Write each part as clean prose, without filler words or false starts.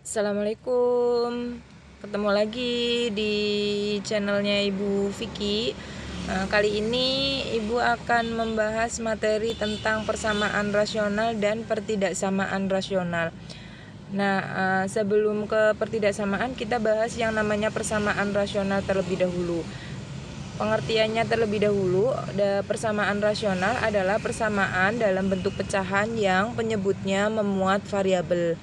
Assalamualaikum, ketemu lagi di channelnya Ibu Vicky. Kali ini Ibu akan membahas materi tentang persamaan rasional dan pertidaksamaan rasional. Sebelum ke pertidaksamaan, kita bahas yang namanya persamaan rasional terlebih dahulu. Pengertiannya terlebih dahulu, persamaan rasional adalah persamaan dalam bentuk pecahan yang penyebutnya memuat variabel.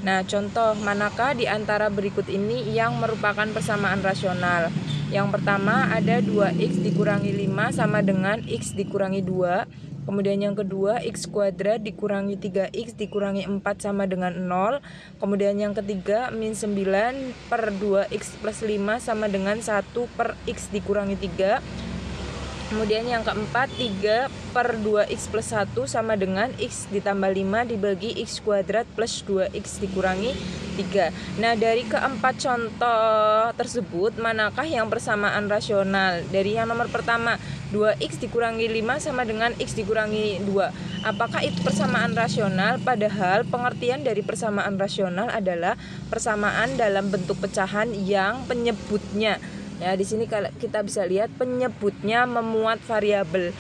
Contoh manakah di antara berikut ini yang merupakan persamaan rasional? Yang pertama ada 2x dikurangi 5 sama dengan x dikurangi 2. Kemudian yang kedua x kuadrat dikurangi 3x dikurangi 4 sama dengan 0. Kemudian yang ketiga min 9 per 2x plus 5 sama dengan 1 per x dikurangi 3. Kemudian yang keempat 3 per 2x plus 1 sama dengan x ditambah 5 dibagi x kuadrat plus 2x dikurangi 3. Dari keempat contoh tersebut, manakah yang persamaan rasional? Dari yang nomor pertama, 2x dikurangi 5 sama dengan x dikurangi 2. Apakah itu persamaan rasional? Padahal pengertian dari persamaan rasional adalah persamaan dalam bentuk pecahan yang penyebutnya, di sini kita bisa lihat penyebutnya memuat variabel.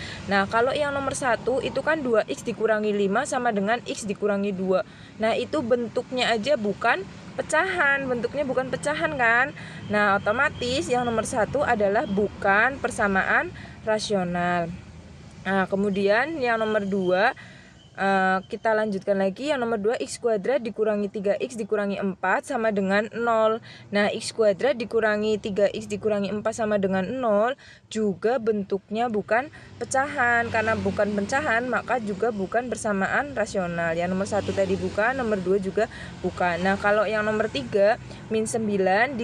Kalau yang nomor 1 itu kan 2x dikurangi 5 sama dengan x dikurangi 2. Itu bentuknya aja bukan pecahan, kan? Otomatis yang nomor 1 adalah bukan persamaan rasional. Kemudian yang nomor 2, kita lanjutkan lagi. Yang nomor 2 x kuadrat dikurangi 3x dikurangi 4 sama dengan 0. X kuadrat dikurangi 3x dikurangi 4 sama dengan 0 juga bentuknya bukan pecahan. Karena bukan pecahan maka juga bukan persamaan rasional. Yang nomor 1 tadi bukan, nomor 2 juga bukan. Kalau yang nomor 3 min 9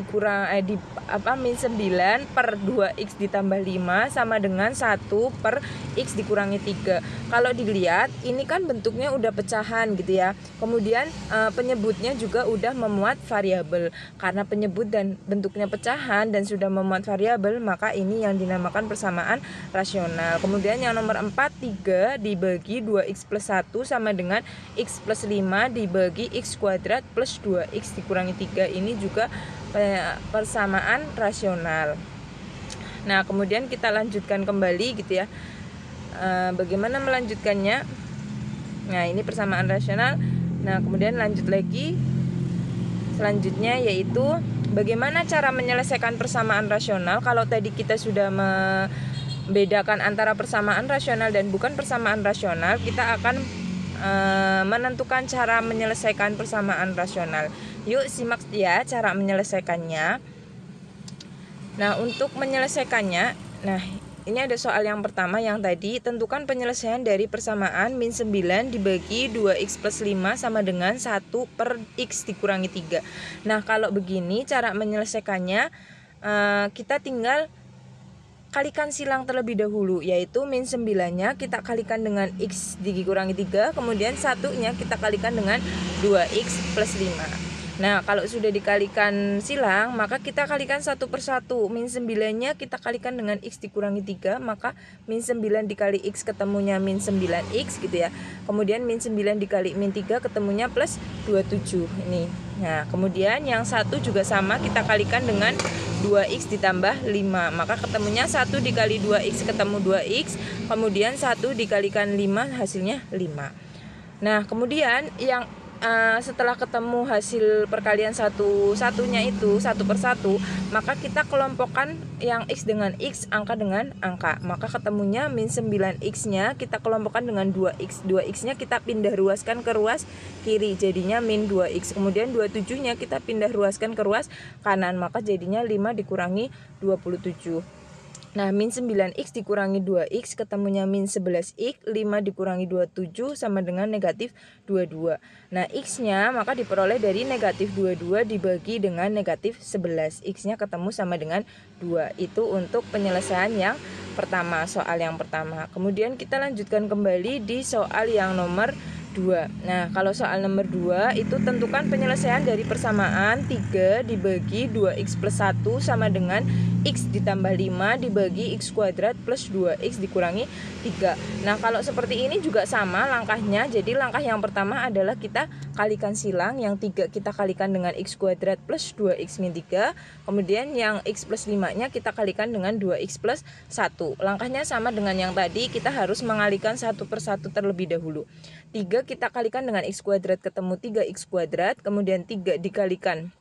min 9 per 2x ditambah 5 sama dengan 1 per x dikurangi 3. Kalau dilihat ini kan bentuknya udah pecahan gitu ya. Kemudian penyebutnya juga udah memuat variabel. Karena penyebut dan bentuknya pecahan dan sudah memuat variabel, maka ini yang dinamakan persamaan rasional. Kemudian yang nomor 4 3 dibagi 2x plus 1 sama dengan x plus 5 dibagi x kuadrat plus 2x dikurangi 3. Ini juga persamaan rasional. Kemudian kita lanjutkan kembali gitu ya. Bagaimana melanjutkannya? Ini persamaan rasional. Kemudian lanjut lagi. Selanjutnya yaitu bagaimana cara menyelesaikan persamaan rasional. Kalau tadi kita sudah membedakan antara persamaan rasional dan bukan persamaan rasional, kita akan menentukan cara menyelesaikan persamaan rasional. Yuk simak ya cara menyelesaikannya. Untuk menyelesaikannya, ini ada soal yang pertama yang tadi, tentukan penyelesaian dari persamaan min 9 dibagi 2x plus 5 sama dengan 1 per x dikurangi 3. Kalau begini cara menyelesaikannya, kita tinggal kalikan silang terlebih dahulu, yaitu min 9-nya kita kalikan dengan x dikurangi 3, kemudian 1-nya kita kalikan dengan 2x plus 5. Kalau sudah dikalikan silang, maka kita kalikan satu per satu. Min 9-nya kita kalikan dengan x dikurangi 3, maka min 9 dikali x ketemunya min 9x gitu ya. Kemudian min 9 dikali min 3 ketemunya plus 27 ini. Kemudian yang satu juga sama, kita kalikan dengan 2x ditambah 5, maka ketemunya 1 dikali 2x ketemu 2x, kemudian 1 dikalikan 5 hasilnya 5. Kemudian yang setelah ketemu hasil perkalian satunya itu 1 per 1, maka kita kelompokkan yang x dengan x, angka dengan angka, maka ketemunya min 9x-nya kita kelompokkan dengan 2x. 2x-nya kita pindah ruaskan ke ruas kiri, jadinya min 2x. Kemudian 27-nya kita pindah ruaskan ke ruas kanan, maka jadinya 5 dikurangi 27. Min 9x dikurangi 2x ketemunya min 11x, 5 dikurangi 27 sama dengan negatif 22. X-nya maka diperoleh dari negatif 22 dibagi dengan negatif 11. X-nya ketemu sama dengan 2. Itu untuk penyelesaian yang pertama, soal yang pertama. Kemudian kita lanjutkan kembali di soal yang nomor 2. Kalau soal nomor 2 itu tentukan penyelesaian dari persamaan 3 dibagi 2x plus 1 sama dengan X ditambah 5 dibagi X kuadrat plus 2X dikurangi 3. Nah kalau seperti ini juga sama langkahnya. Jadi langkah yang pertama adalah kita kalikan silang, yang 3 kita kalikan dengan X kuadrat plus 2X min 3. Kemudian yang X plus 5 nya kita kalikan dengan 2X plus 1. Langkahnya sama dengan yang tadi, kita harus mengalihkan satu per satu terlebih dahulu. 3 kita kalikan dengan X kuadrat ketemu 3X kuadrat, kemudian 3 dikalikan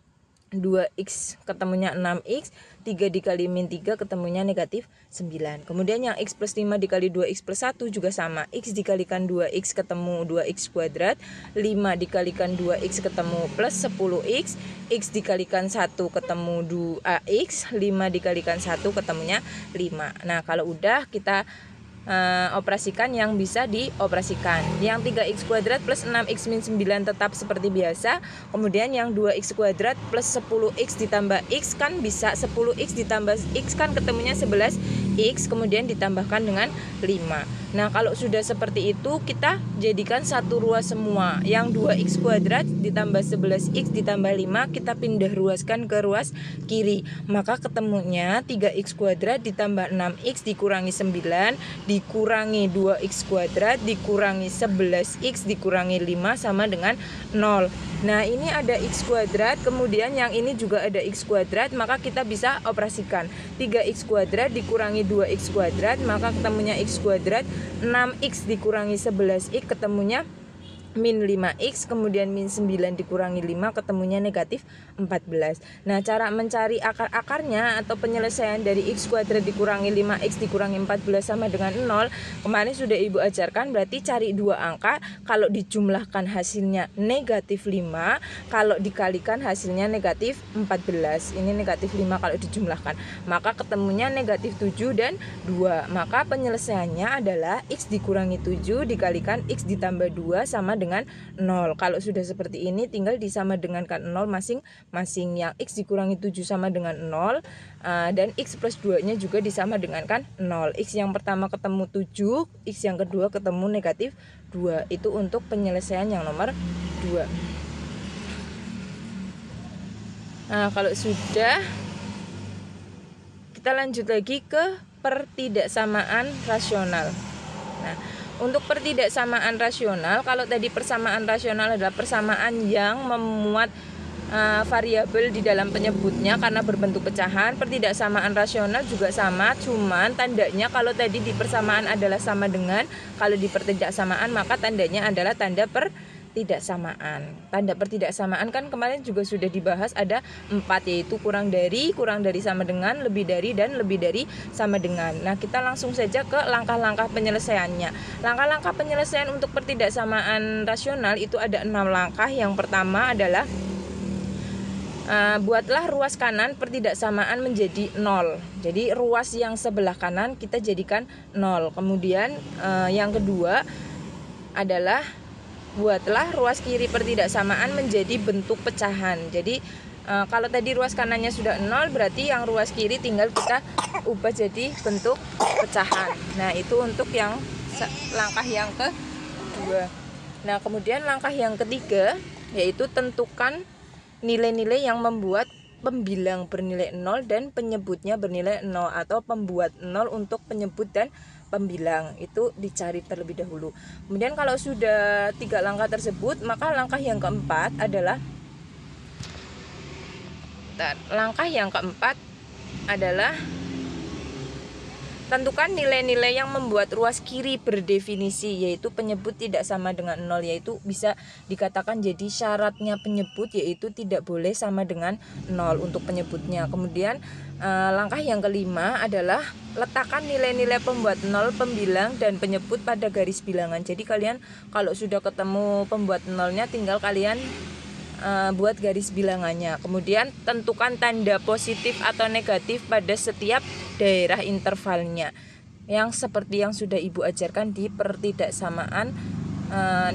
2X ketemunya 6X, 3 dikali min 3 ketemunya negatif 9. Kemudian yang X plus 5 dikali 2X plus 1 juga sama, X dikalikan 2X ketemu 2X kuadrat, 5 dikalikan 2X ketemu plus 10X, X dikalikan 1 ketemu 2X, 5 dikalikan 1 ketemunya 5. Nah kalau udah kita operasikan yang bisa dioperasikan. Yang 3X kuadrat plus 6X min 9 tetap seperti biasa. Kemudian yang 2X kuadrat plus 10X ditambah X kan bisa 10X ditambah X kan ketemunya 11X, kemudian ditambahkan dengan 5. Nah kalau sudah seperti itu kita jadikan satu ruas semua. Yang 2X kuadrat ditambah 11X ditambah 5 kita pindah ruaskan ke ruas kiri. Maka ketemunya 3X kuadrat ditambah 6X dikurangi 9 dikurangi 2X kuadrat dikurangi 11X dikurangi 5 sama dengan 0. Nah ini ada X kuadrat, kemudian yang ini juga ada X kuadrat, maka kita bisa operasikan 3X kuadrat dikurangi 2X kuadrat, maka ketemunya X kuadrat, 6X dikurangi 11X ketemunya min 5X, kemudian min 9 dikurangi 5 ketemunya negatif 14. Nah cara mencari akar-akarnya atau penyelesaian dari X kuadrat dikurangi 5X dikurangi 14 sama dengan 0 kemarin sudah ibu ajarkan. Berarti cari dua angka, kalau dijumlahkan hasilnya negatif 5, kalau dikalikan hasilnya negatif 14. Ini negatif 5 kalau dijumlahkan, maka ketemunya negatif 7 dan 2. Maka penyelesaiannya adalah X dikurangi 7 dikalikan X ditambah 2 sama dengan 0. Kalau sudah seperti ini tinggal disama dengankan 0 masing-masing. Yang X dikurangi 7 sama dengan 0 dan X plus 2 nya juga disama dengankan 0. X yang pertama ketemu 7, X yang kedua ketemu negatif 2. Itu untuk penyelesaian yang nomor 2. Nah kalau sudah, kita lanjut lagi ke pertidaksamaan rasional. Nah untuk pertidaksamaan rasional, kalau tadi persamaan rasional adalah persamaan yang memuat variabel di dalam penyebutnya karena berbentuk pecahan. Pertidaksamaan rasional juga sama, cuman tandanya kalau tadi di persamaan adalah sama dengan, kalau di pertidaksamaan maka tandanya adalah tanda pertidaksamaan. Tanda pertidaksamaan kan kemarin juga sudah dibahas, ada 4, yaitu kurang dari sama dengan, lebih dari, dan lebih dari sama dengan. Nah kita langsung saja ke langkah-langkah penyelesaiannya. Langkah-langkah penyelesaian untuk pertidaksamaan rasional itu ada 6 langkah. Yang pertama adalah buatlah ruas kanan pertidaksamaan menjadi 0. Jadi ruas yang sebelah kanan kita jadikan 0. Kemudian yang kedua adalah buatlah ruas kiri pertidaksamaan menjadi bentuk pecahan. Jadi kalau tadi ruas kanannya sudah 0, berarti yang ruas kiri tinggal kita ubah jadi bentuk pecahan. Nah itu untuk yang langkah yang kedua. Nah kemudian langkah yang ketiga yaitu tentukan nilai-nilai yang membuat pembilang bernilai 0 dan penyebutnya bernilai 0, atau pembuat 0 untuk penyebut dan pembilang. Itu dicari terlebih dahulu. Kemudian kalau sudah 3 langkah tersebut, maka langkah yang keempat adalah tentukan nilai-nilai yang membuat ruas kiri berdefinisi, yaitu penyebut tidak sama dengan 0, yaitu bisa dikatakan jadi syaratnya penyebut yaitu tidak boleh sama dengan 0 untuk penyebutnya. Kemudian langkah yang kelima adalah letakkan nilai-nilai pembuat 0, pembilang, dan penyebut pada garis bilangan. Jadi kalian kalau sudah ketemu pembuat 0-nya tinggal kalian buat garis bilangannya. Kemudian tentukan tanda positif atau negatif pada setiap daerah intervalnya, yang seperti yang sudah ibu ajarkan di pertidaksamaan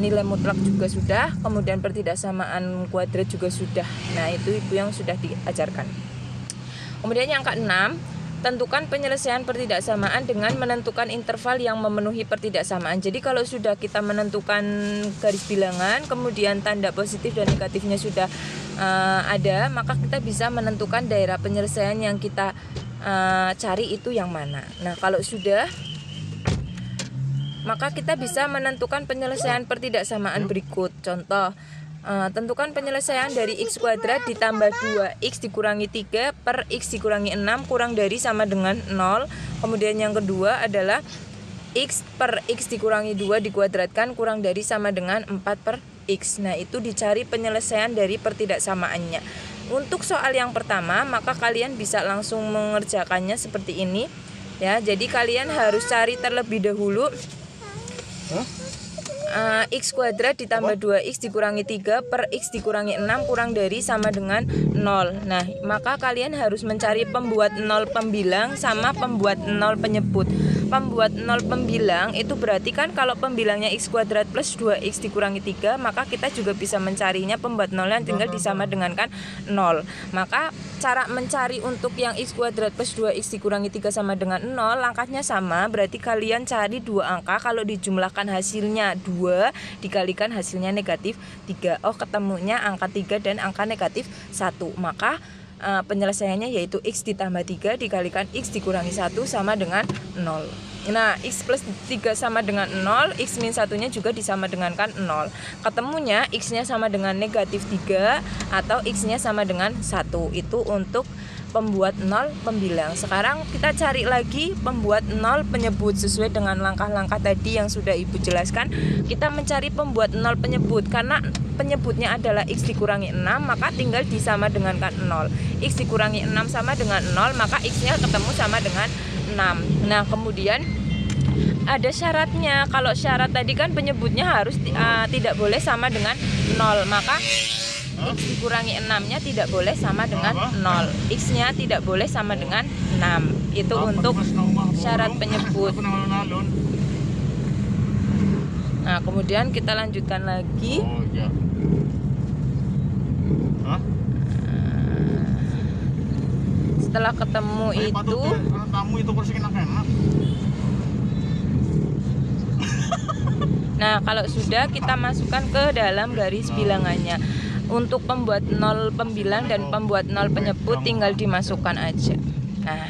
nilai mutlak juga sudah, kemudian pertidaksamaan kuadrat juga sudah. Nah itu ibu yang sudah diajarkan. Kemudian yang keenam, tentukan penyelesaian pertidaksamaan dengan menentukan interval yang memenuhi pertidaksamaan. Jadi kalau sudah kita menentukan garis bilangan, kemudian tanda positif dan negatifnya sudah ada, maka kita bisa menentukan daerah penyelesaian yang kita cari itu yang mana. Nah, kalau sudah, maka kita bisa menentukan penyelesaian pertidaksamaan berikut. Contoh, tentukan penyelesaian dari x kuadrat ditambah 2x dikurangi 3 per x dikurangi 6 kurang dari sama dengan 0. Kemudian yang kedua adalah x per x dikurangi 2 dikuadratkan kurang dari sama dengan 4 per x. Nah, itu dicari penyelesaian dari pertidaksamaannya. Untuk soal yang pertama, maka kalian bisa langsung mengerjakannya seperti ini ya. Jadi kalian harus cari terlebih dahulu x kuadrat ditambah 2x dikurangi 3 per x dikurangi 6 kurang dari sama dengan 0. Nah, maka kalian harus mencari pembuat 0 pembilang sama pembuat 0 penyebut. Pembuat 0 pembilang itu berarti kan kalau pembilangnya x kuadrat plus 2x dikurangi 3, maka kita juga bisa mencarinya pembuat 0 yang tinggal disama dengan kan 0. Maka cara mencari untuk yang x kuadrat plus 2x dikurangi 3 sama dengan 0, langkahnya sama, berarti kalian cari dua angka, kalau dijumlahkan hasilnya 2 dikalikan hasilnya negatif 3. Oh, ketemunya angka 3 dan angka negatif 1. Maka penyelesaiannya yaitu x ditambah 3 dikalikan x dikurangi 1 sama dengan 0. Nah, x plus 3 sama dengan 0, x min 1-nya juga disama dengankan 0. Ketemunya x-nya sama dengan negatif 3 atau x-nya sama dengan 1. Itu untuk pembuat 0 pembilang. Sekarang kita cari lagi pembuat 0 penyebut sesuai dengan langkah-langkah tadi yang sudah Ibu jelaskan. Kita mencari pembuat 0 penyebut karena penyebutnya adalah x dikurangi 6, maka tinggal disama dengankan 0. X dikurangi 6 sama dengan 0, maka x-nya ketemu sama dengan 6. Nah, kemudian ada syaratnya. Kalau syarat tadi kan penyebutnya harus tidak boleh sama dengan 0, maka x dikurangi 6-nya tidak boleh sama dengan 0. X-nya tidak boleh sama dengan 6. Itu untuk syarat penyebut. Nah, kemudian kita lanjutkan lagi. Setelah ketemu itu, nah, kalau sudah kita masukkan ke dalam garis bilangannya. Untuk pembuat 0 pembilang dan pembuat 0 penyebut tinggal dimasukkan aja. Nah,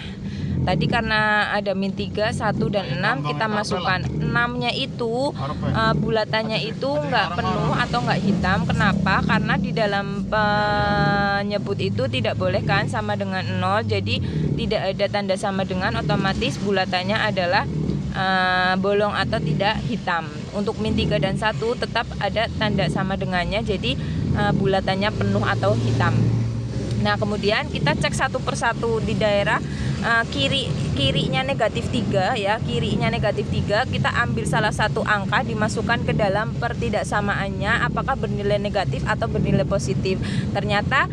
tadi karena ada min 3, 1, dan 6, kita masukkan 6-nya itu bulatannya itu nggak penuh atau nggak hitam. Kenapa? Karena di dalam penyebut itu tidak boleh kan sama dengan 0. Jadi tidak ada tanda sama dengan, otomatis bulatannya adalah bolong atau tidak hitam. Untuk min 3 dan 1 tetap ada tanda sama dengannya, jadi bulatannya penuh atau hitam. Nah, kemudian kita cek satu persatu di daerah kirinya negatif 3 ya, kirinya negatif 3, kita ambil salah satu angka dimasukkan ke dalam pertidaksamaannya, apakah bernilai negatif atau bernilai positif. Ternyata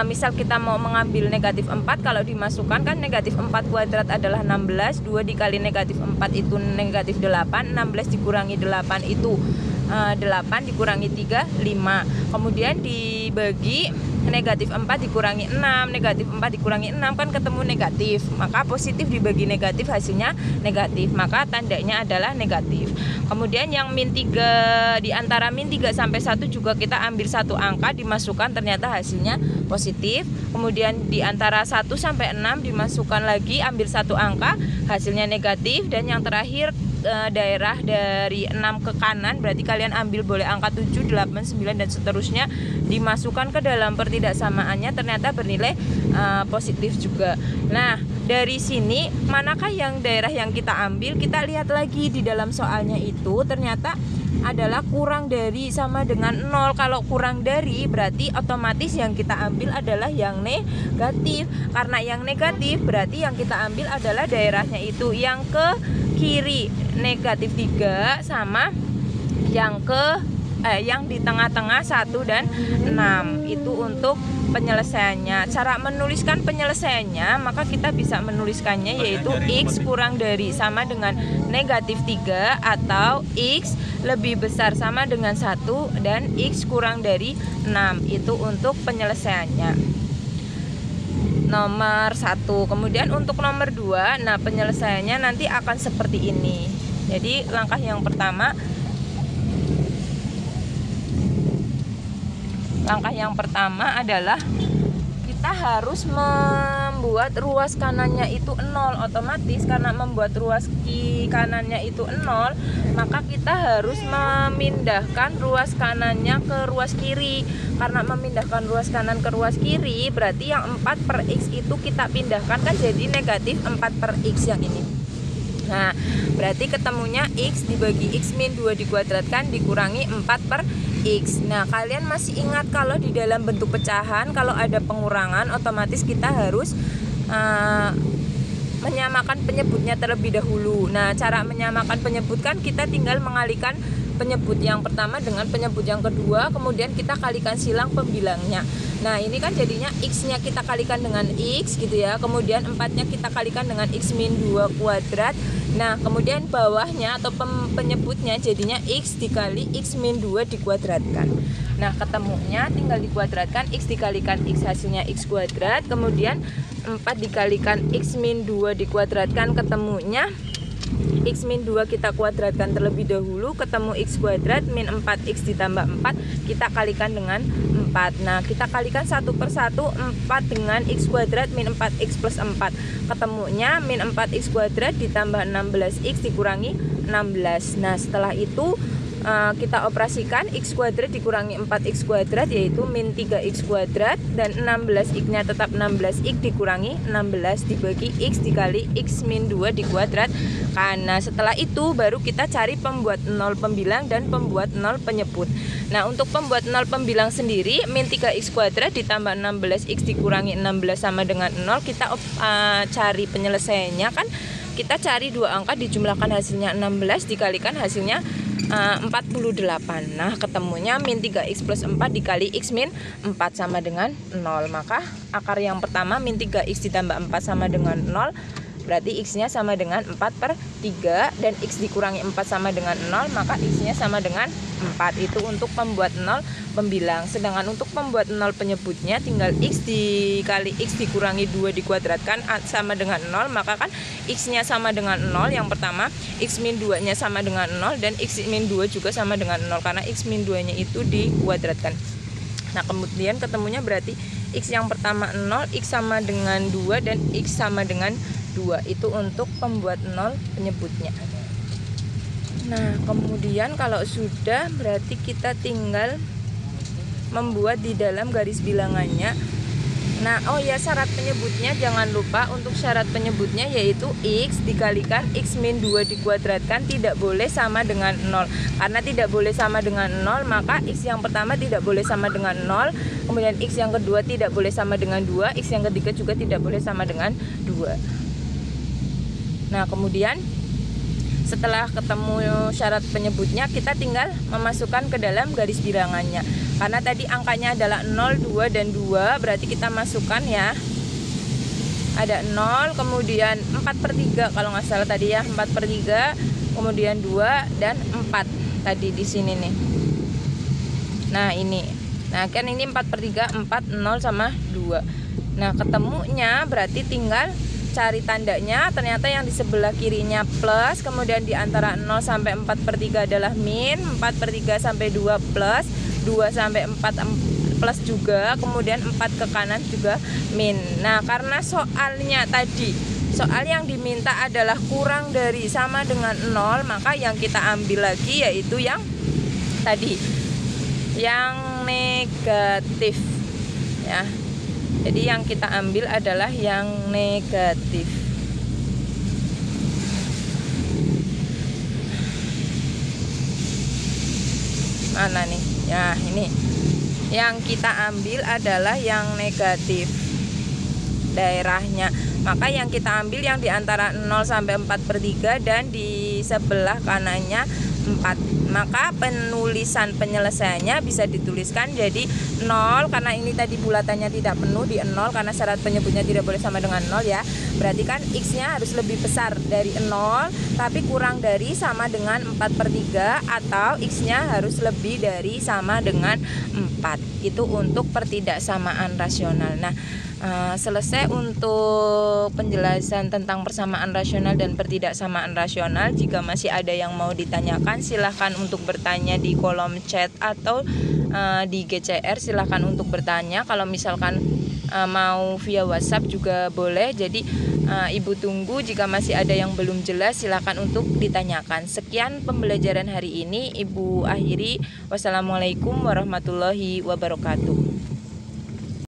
misal kita mau mengambil negatif 4, kalau dimasukkan kan negatif 4 kuadrat adalah 16, 2 dikali negatif 4 itu negatif 8, 16 dikurangi 8 itu 8 dikurangi 3, 5. Kemudian dibagi negatif 4 dikurangi 6, negatif 4 dikurangi 6 kan ketemu negatif, maka positif dibagi negatif hasilnya negatif, maka tandanya adalah negatif. Kemudian yang min 3, di antara min 3 sampai 1 juga kita ambil satu angka dimasukkan, ternyata hasilnya positif. Kemudian di antara 1 sampai 6 dimasukkan lagi, ambil satu angka, hasilnya negatif. Dan yang terakhir daerah dari 6 ke kanan, berarti kalian ambil boleh angka 7, 8, 9 dan seterusnya, dimasukkan ke dalam pertidaksamaannya, ternyata bernilai positif juga. Nah, dari sini manakah yang daerah yang kita ambil, kita lihat lagi di dalam soalnya itu ternyata adalah kurang dari sama dengan 0. Kalau kurang dari berarti otomatis yang kita ambil adalah yang negatif. Karena yang negatif berarti yang kita ambil adalah daerahnya itu yang ke kiri negatif 3 sama yang yang di tengah-tengah 1 dan 6. Itu untuk penyelesaiannya. Cara menuliskan penyelesaiannya, maka kita bisa menuliskannya yaitu x kurang dari sama dengan negatif 3 atau x lebih besar sama dengan 1 dan x kurang dari 6. Itu untuk penyelesaiannya. Nomor 1. Kemudian untuk nomor 2, nah penyelesaiannya nanti akan seperti ini. Jadi langkah yang pertama adalah kita harus membuat ruas kanannya itu 0. Otomatis karena membuat ruas kanannya itu 0, maka kita harus memindahkan ruas kanannya ke ruas kiri. Karena memindahkan ruas kanan ke ruas kiri, berarti yang 4 per X itu kita pindahkan, kan jadi negatif 4 per X yang ini. Nah, berarti ketemunya X dibagi X min 2 dikuadratkan dikurangi 4 per X. Nah, kalian masih ingat kalau di dalam bentuk pecahan kalau ada pengurangan, otomatis kita harus menyamakan penyebutnya terlebih dahulu. Nah, cara menyamakan penyebut kan kita tinggal mengalihkan penyebut yang pertama dengan penyebut yang kedua, kemudian kita kalikan silang pembilangnya. Nah, ini kan jadinya X-nya kita kalikan dengan X gitu ya, kemudian 4-nya kita kalikan dengan X min 2 kuadrat. Nah, kemudian bawahnya atau penyebutnya jadinya X dikali X min 2 dikuadratkan. Nah, ketemunya tinggal dikuadratkan, X dikalikan X hasilnya X kuadrat, kemudian 4 dikalikan X min 2 dikuadratkan, ketemunya X min 2 kita kuadratkan terlebih dahulu, ketemu X kuadrat min 4X ditambah 4, kita kalikan dengan 4. Nah, kita kalikan satu per satu, 4 dengan X kuadrat min 4X plus 4, ketemunya min 4X kuadrat ditambah 16X dikurangi 16. Nah, setelah itu kita operasikan X kuadrat dikurangi 4X kuadrat, yaitu min 3X kuadrat, dan 16X nya tetap 16X dikurangi 16 dibagi X dikali X min 2 dikuadrat. Karena setelah itu baru kita cari pembuat 0 pembilang dan pembuat 0 penyebut. Nah, untuk pembuat 0 pembilang sendiri, min 3X kuadrat ditambah 16X dikurangi 16 sama dengan 0, kita cari penyelesaiannya kan, kita cari dua angka dijumlahkan hasilnya 16 dikalikan hasilnya 48. Nah, ketemunya min 3X plus 4 dikali X min 4 sama dengan 0. Maka akar yang pertama min 3X ditambah 4 sama dengan 0, berarti X-nya sama dengan 4 per 3, dan X dikurangi 4 sama dengan 0, maka X-nya sama dengan 4. Itu untuk pembuat 0 pembilang. Sedangkan untuk pembuat 0 penyebutnya tinggal X dikali X dikurangi 2 dikuadratkan sama dengan 0, maka kan X-nya sama dengan 0 yang pertama, X min 2-nya sama dengan 0, dan X min 2 juga sama dengan 0 karena X min 2-nya itu dikuadratkan. Nah, kemudian ketemunya berarti X yang pertama 0, X sama dengan 2, dan X sama dengan 2. Itu untuk pembuat 0 penyebutnya. Nah, kemudian kalau sudah, berarti kita tinggal membuat di dalam garis bilangannya. Nah, oh ya, syarat penyebutnya jangan lupa, untuk syarat penyebutnya yaitu X dikalikan X min 2 dikuadratkan tidak boleh sama dengan 0. Karena tidak boleh sama dengan 0, maka X yang pertama tidak boleh sama dengan 0, kemudian X yang kedua tidak boleh sama dengan 2, X yang ketiga juga tidak boleh sama dengan 2. Nah, kemudian setelah ketemu syarat penyebutnya, kita tinggal memasukkan ke dalam garis bilangannya. Karena tadi angkanya adalah 0, 2, dan 2, berarti kita masukkan ya. Ada 0, kemudian 4 per 3 kalau nggak salah tadi ya, 4 per 3, kemudian 2, dan 4 tadi di sini nih. Nah, ini. Nah, kan ini 4 per 3, 4, 0, sama 2. Nah, ketemunya berarti tinggal cari tandanya. Ternyata yang di sebelah kirinya plus, kemudian di antara 0 sampai 4 per 3 adalah min, 4 per 3 sampai 2 plus, 2 sampai 4 plus juga, kemudian 4 ke kanan juga min. Nah, karena soalnya tadi, soal yang diminta adalah kurang dari sama dengan 0, maka yang kita ambil lagi yaitu yang tadi, yang negatif ya. Jadi yang kita ambil adalah yang negatif. Mana nih? Ya, ini. Yang kita ambil adalah yang negatif daerahnya. Maka yang kita ambil yang di antara 0 sampai 4 per 3 dan di sebelah kanannya 4. Maka penulisan penyelesaiannya bisa dituliskan jadi 0, karena ini tadi bulatannya tidak penuh di 0 karena syarat penyebutnya tidak boleh sama dengan 0 ya. Berarti kan X-nya harus lebih besar dari 0 tapi kurang dari sama dengan 4 per 3, atau X-nya harus lebih dari sama dengan 4. Itu untuk pertidaksamaan rasional. Nah, selesai untuk penjelasan tentang persamaan rasional dan pertidaksamaan rasional. Jika masih ada yang mau ditanyakan, silahkan untuk bertanya di kolom chat atau di GCR, silahkan untuk bertanya. Kalau misalkan mau via WhatsApp juga boleh. Jadi Ibu tunggu, jika masih ada yang belum jelas silakan untuk ditanyakan. Sekian pembelajaran hari ini, Ibu akhiri. Wassalamualaikum warahmatullahi wabarakatuh.